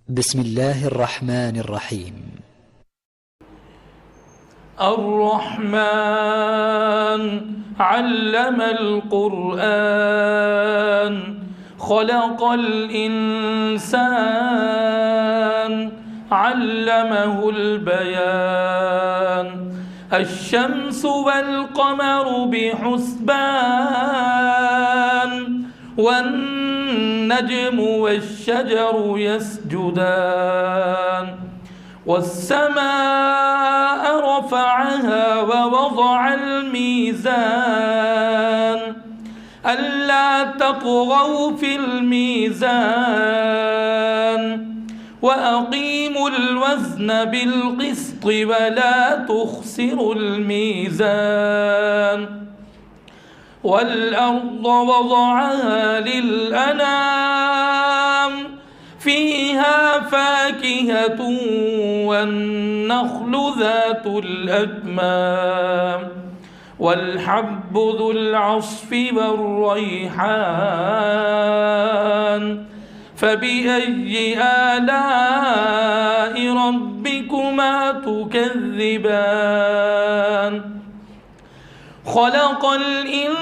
بسم الله الرحمن الرحيم. الرحمن علم القرآن خلق الإنسان علمه البيان الشمس والقمر بحسبان والنجم والشجر يسجدان والسماء رفعها ووضع الميزان ألا تطغوا في الميزان وأقيموا الوزن بالقسط ولا تخسروا الميزان والأرض وضعها للأنام فيها فاكهة والنخل ذات الأكمام والحب ذو العصف والريحان فبأي آلاء ربكما تكذبان خلق الإنسان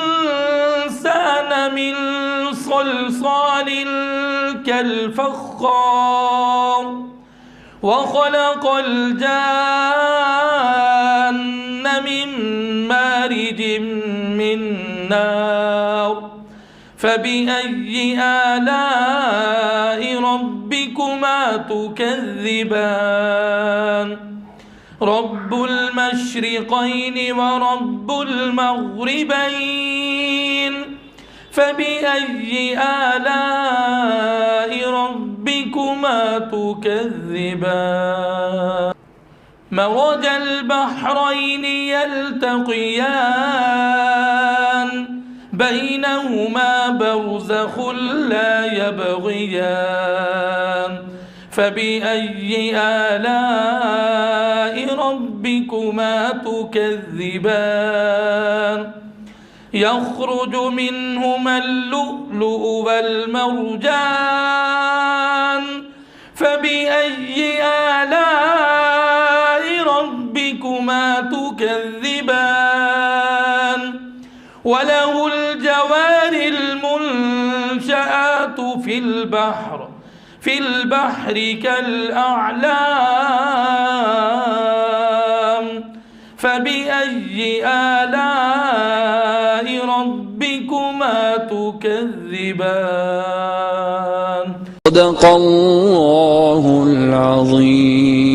من صلصال كالفخار وخلق الجان من مارج من نار فبأي آلاء ربكما تكذبان رب المشرقين ورب المغربين فبأي آلاء ربكما تكذبان مرج البحرين يلتقيان بينهما برزخ لا يبغيان فبأي آلاء ربكما تكذبان يخرج منهما اللؤلؤ والمرجان فبأي آلاء ربكما تكذبان وله الجوار المنشآت في البحر كالأعلام فبأي آلاء ربكما تكذبان صدق الله العظيم.